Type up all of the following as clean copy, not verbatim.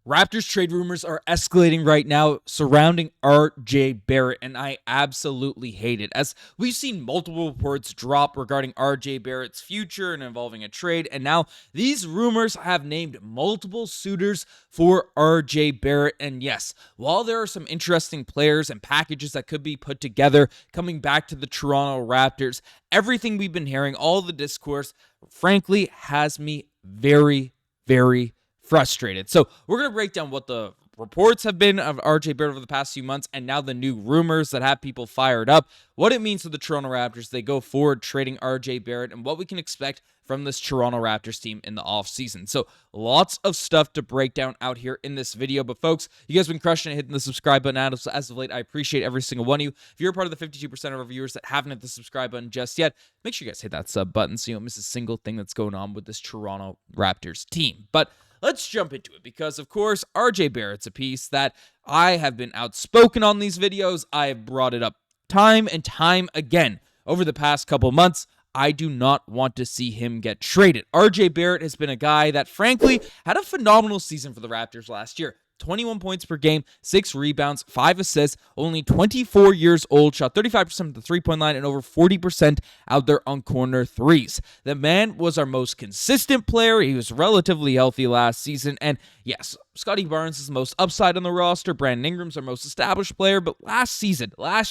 Raptors trade rumors are escalating right now surrounding RJ Barrett, and I absolutely hate it. As we've seen multiple reports drop regarding RJ Barrett's future and involving a trade, and now these rumors have named multiple suitors for RJ Barrett. And yes, while there are some interesting players and packages that could be put together coming back to the Toronto Raptors, everything we've been hearing, all the discourse, frankly, has me very, very frustrated. So we're going to break down what the reports have been of RJ Barrett over the past few months and now the new rumors that have people fired up, what it means for the Toronto Raptors. They go forward trading RJ Barrett and what we can expect from this Toronto Raptors team in the offseason. So lots of stuff to break down out here in this video. But folks, you guys have been crushing it, hitting the subscribe button as of late. I appreciate every single one of you. If you're a part of the 52% of our viewers that haven't hit the subscribe button just yet, make sure you guys hit that sub button so you don't miss a single thing that's going on with this Toronto Raptors team. But let's jump into it because, of course, RJ Barrett's a piece that I have been outspoken on these videos. I have brought it up time and time again over the past couple months. I do not want to see him get traded. RJ Barrett has been a guy that, frankly, had a phenomenal season for the Raptors last year. 21 points per game, 6 rebounds, 5 assists, only 24 years old, shot 35% of the three-point line and over 40% out there on corner threes. The man was our most consistent player. He was relatively healthy last season. And yes, Scottie Barnes is the most upside on the roster. Brandon Ingram's our most established player. But last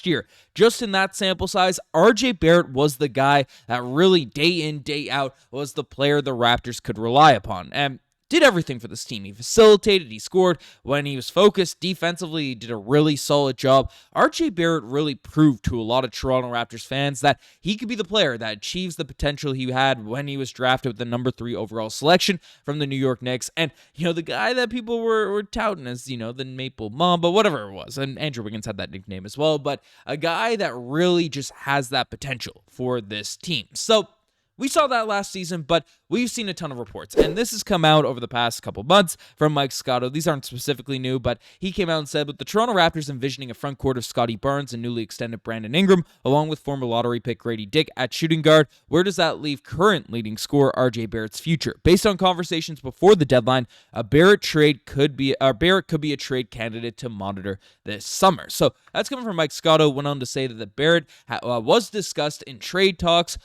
year, just in that sample size, RJ Barrett was the guy that really day in, day out was the player the Raptors could rely upon. And did everything for this team. He facilitated, he scored. When he was focused defensively, he did a really solid job. RJ Barrett really proved to a lot of Toronto Raptors fans that he could be the player that achieves the potential he had when he was drafted with the number 3 overall selection from the New York Knicks. And, the guy that people were touting as, the Maple Mamba, whatever it was. And Andrew Wiggins had that nickname as well. But a guy that really just has that potential for this team. So we saw that last season, but we've seen a ton of reports, and this has come out over the past couple months from Mike Scotto. These aren't specifically new, but he came out and said, with the Toronto Raptors envisioning a front court of Scottie Barnes and newly extended Brandon Ingram, along with former lottery pick Gradey Dick at shooting guard, where does that leave current leading scorer RJ Barrett's future? Based on conversations before the deadline, Barrett could be a trade candidate to monitor this summer. So that's coming from Mike Scotto. Went on to say that the Barrett was discussed in trade talks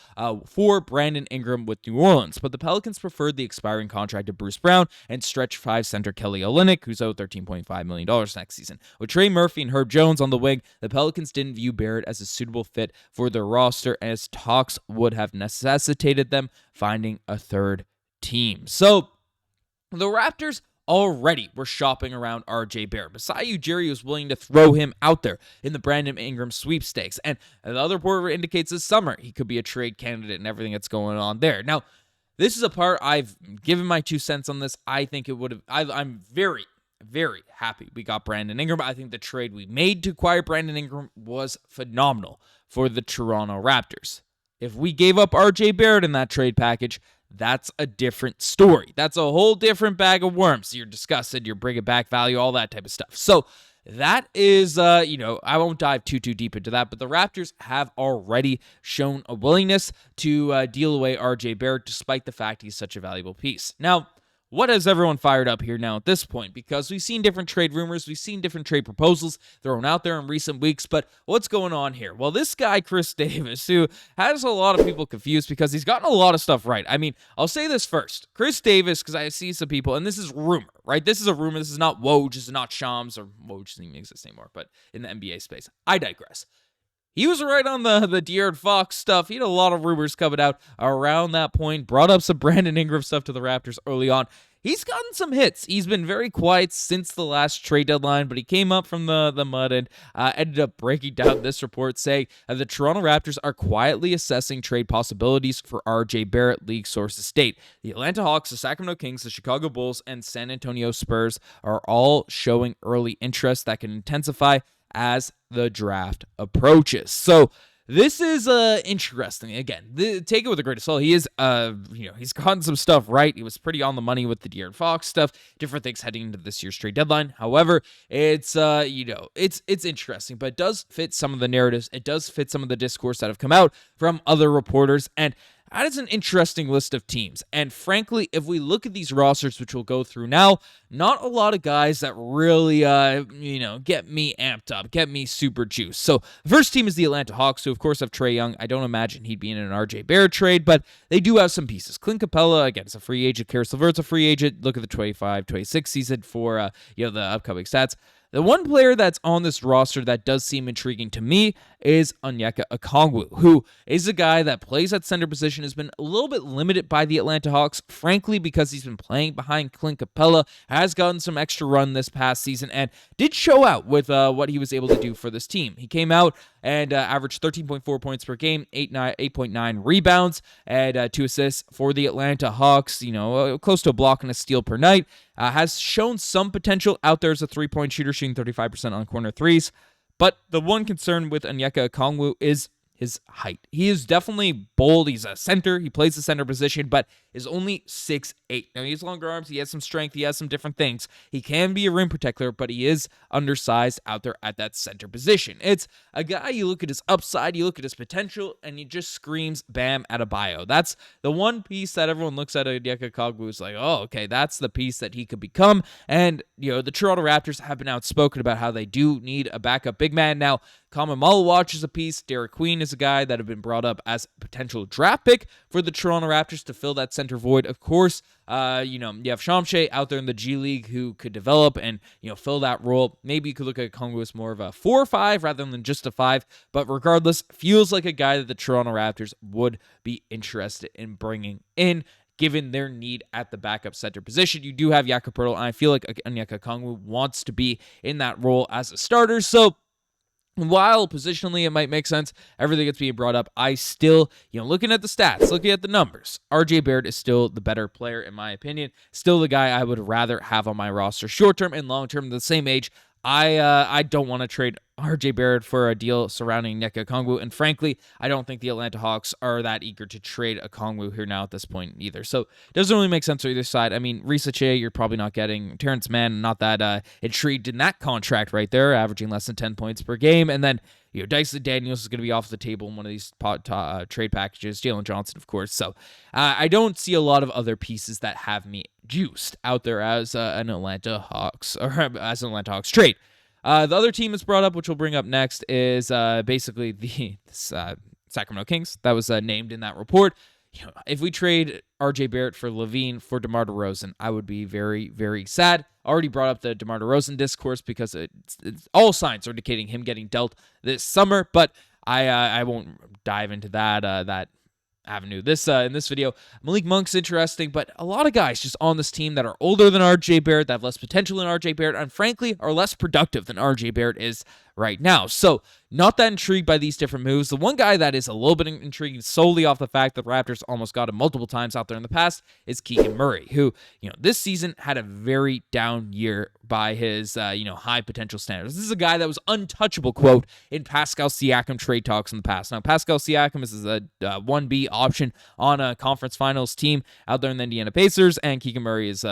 for Brandon Ingram with New Orleans, but the Pelicans preferred the expiring contract of Bruce Brown and stretch 5 center Kelly Olynyk, who's owed $13.5 million next season. With Trey Murphy and Herb Jones on the wing, the Pelicans didn't view Barrett as a suitable fit for their roster, as talks would have necessitated them finding a third team. So the Raptors already were shopping around RJ Barrett. Masai Ujiri was willing to throw him out there in the Brandon Ingram sweepstakes. And the other report indicates this summer he could be a trade candidate and everything that's going on there. Now, this is a part I've given my 2 cents on this. I think it would have, I'm very, very happy we got Brandon Ingram. I think the trade we made to acquire Brandon Ingram was phenomenal for the Toronto Raptors. If we gave up RJ Barrett in that trade package, that's a different story. That's a whole different bag of worms. You're disgusted, you're bringing back value, all that type of stuff. So that is, I won't dive too deep into that, but the Raptors have already shown a willingness to deal away RJ Barrett, despite the fact he's such a valuable piece. Now, what has everyone fired up here now at this point? Because we've seen different trade rumors, we've seen different trade proposals thrown out there in recent weeks, but what's going on here? Well, this guy, Chris Davis, who has a lot of people confused because he's gotten a lot of stuff right. I mean, I'll say this first. Chris Davis, because I see some people, and this is rumor, right? This is a rumor. This is not Woj. This is not Shams, or Woj doesn't even exist anymore, but in the NBA space. I digress. He was right on the De'Aaron Fox stuff. He had a lot of rumors coming out around that point, brought up some Brandon Ingram stuff to the Raptors early on. He's gotten some hits. He's been very quiet since the last trade deadline, but he came up from the mud and ended up breaking down this report saying the Toronto Raptors are quietly assessing trade possibilities for RJ Barrett, league sources state. The Atlanta Hawks, the Sacramento Kings, the Chicago Bulls, and San Antonio Spurs are all showing early interest that can intensify as the draft approaches. So this is interesting. Again, take it with a grain of salt. He is, he's gotten some stuff right. He was pretty on the money with the De'Aaron Fox stuff, different things heading into this year's trade deadline. However, it's it's interesting, but it does fit some of the narratives. It does fit some of the discourse that have come out from other reporters. And that is an interesting list of teams. And frankly, if we look at these rosters, which we'll go through now, not a lot of guys that really, get me amped up, get me super juiced. So the first team is the Atlanta Hawks, who of course have Trae Young. I don't imagine he'd be in an RJ Barrett trade, but they do have some pieces. Clint Capella, again, is a free agent. Karis LeVert's a free agent. Look at the 25-26 season for the upcoming stats. The one player that's on this roster that does seem intriguing to me is Onyeka Okongwu, who is a guy that plays at center position, has been a little bit limited by the Atlanta Hawks, frankly, because he's been playing behind Clint Capella, has gotten some extra run this past season, and did show out with what he was able to do for this team. He came out and averaged 13.4 points per game, 8.9 rebounds, and 2 assists for the Atlanta Hawks, close to a block and a steal per night. Has shown some potential out there as a three-point shooter, shooting 35% on corner threes. But the one concern with Onyeka Okongwu is his height. He is definitely bold. He's a center. He plays the center position, but is only 6'8". Now, he has longer arms. He has some strength. He has some different things. He can be a rim protector, but he is undersized out there at that center position. It's a guy, you look at his upside, you look at his potential, and he just screams Bam Adebayo. That's the one piece that everyone looks at Onyeka Okongwu is like, oh, okay, that's the piece that he could become. And, the Toronto Raptors have been outspoken about how they do need a backup big man. Now, Kama Malawatch is a piece. Derek Queen is a guy that have been brought up as a potential draft pick for the Toronto Raptors to fill that center void. Of course, you have Shamshay out there in the G League who could develop and, fill that role. Maybe you could look at Okongwu as more of a 4 or 5 rather than just a 5. But regardless, feels like a guy that the Toronto Raptors would be interested in bringing in, given their need at the backup center position. You do have Jakob Poeltl, and I feel like Onyeka Okongwu wants to be in that role as a starter. So, while positionally it might make sense, everything that's being brought up, I still, looking at the stats, looking at the numbers, RJ Barrett is still the better player in my opinion. Still the guy I would rather have on my roster, short-term and long-term, the same age. I don't want to trade RJ Barrett for a deal surrounding Onyeka Okongwu, and frankly, I don't think the Atlanta Hawks are that eager to trade Okongwu here now at this point either. So it doesn't really make sense on either side. I mean, Risa Che, you're probably not getting. Terrence Mann, not that intrigued in that contract right there, averaging less than 10 points per game, and then Dyson Daniels is going to be off the table in one of these trade packages. Jalen Johnson, of course. So I don't see a lot of other pieces that have me juiced out there as an Atlanta Hawks trade. The other team that's brought up, which we'll bring up next, is basically the Sacramento Kings. That was named in that report. If we trade RJ Barrett for LaVine for DeMar DeRozan, I would be very, very sad. Already brought up the DeMar DeRozan discourse because it's all signs are indicating him getting dealt this summer, but I won't dive into that avenue in this video. Malik Monk's interesting, but a lot of guys just on this team that are older than RJ Barrett, that have less potential than RJ Barrett, and frankly are less productive than RJ Barrett is right now. So not that intrigued by these different moves. The one guy that is a little bit intriguing solely off the fact that Raptors almost got him multiple times out there in the past is Keegan Murray, who, this season had a very down year by his, high potential standards. This is a guy that was untouchable, quote, in Pascal Siakam trade talks in the past. Now, Pascal Siakam is a 1B option on a conference finals team out there in the Indiana Pacers, and Keegan Murray is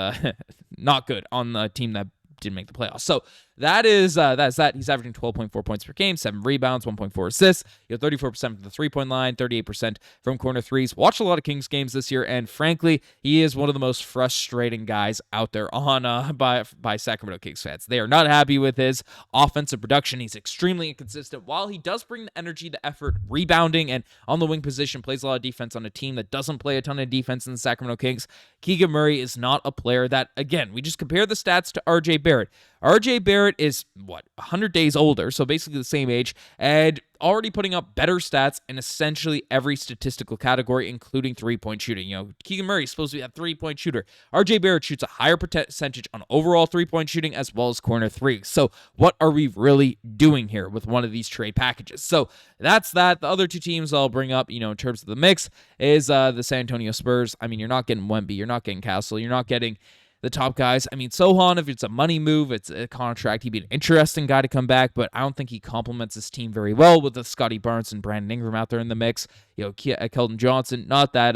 not good on the team that didn't make the playoffs. So that's that. He's averaging 12.4 points per game, 7 rebounds, 1.4 assists. 34% from the three-point line, 38% from corner threes. Watched a lot of Kings games this year, and frankly, he is one of the most frustrating guys out there on by Sacramento Kings fans. They are not happy with his offensive production. He's extremely inconsistent. While he does bring the energy, the effort, rebounding, and on the wing position, plays a lot of defense on a team that doesn't play a ton of defense in the Sacramento Kings, Keegan Murray is not a player that, again, we just compare the stats to RJ Barrett. RJ Barrett is, 100 days older, so basically the same age, and already putting up better stats in essentially every statistical category, including three-point shooting. Keegan Murray is supposed to be a three-point shooter. RJ Barrett shoots a higher percentage on overall three-point shooting as well as corner threes. So what are we really doing here with one of these trade packages? So that's that. The other two teams I'll bring up, in terms of the mix, is the San Antonio Spurs. I mean, you're not getting Wemby, you're not getting Castle, you're not getting the top guys. I mean, Sohan, if it's a money move, it's a contract, he'd be an interesting guy to come back, but I don't think he complements his team very well with the Scottie Barnes and Brandon Ingram out there in the mix. Keldon Johnson, not that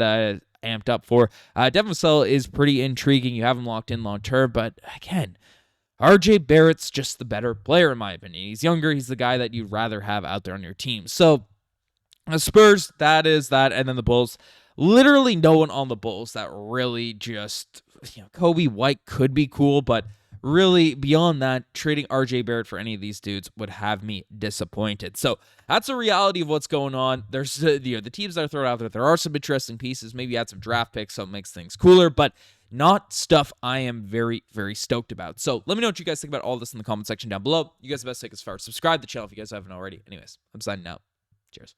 amped up for. Devin Vassell is pretty intriguing. You have him locked in long term, but again, RJ Barrett's just the better player in my opinion. He's younger. He's the guy that you'd rather have out there on your team. So the Spurs, that is that, and then the Bulls. literally no one on the Bulls that really just, Kobe White could be cool, but really beyond that, trading RJ Barrett for any of these dudes would have me disappointed. So that's a reality of what's going on. There's the teams that are thrown out there. There are some interesting pieces. Maybe add some draft picks, so it makes things cooler, but not stuff I am very, very stoked about. So let me know what you guys think about all this in the comment section down below. You guys have best take as far. Subscribe to the channel if you guys haven't already. Anyways, I'm signing out. Cheers.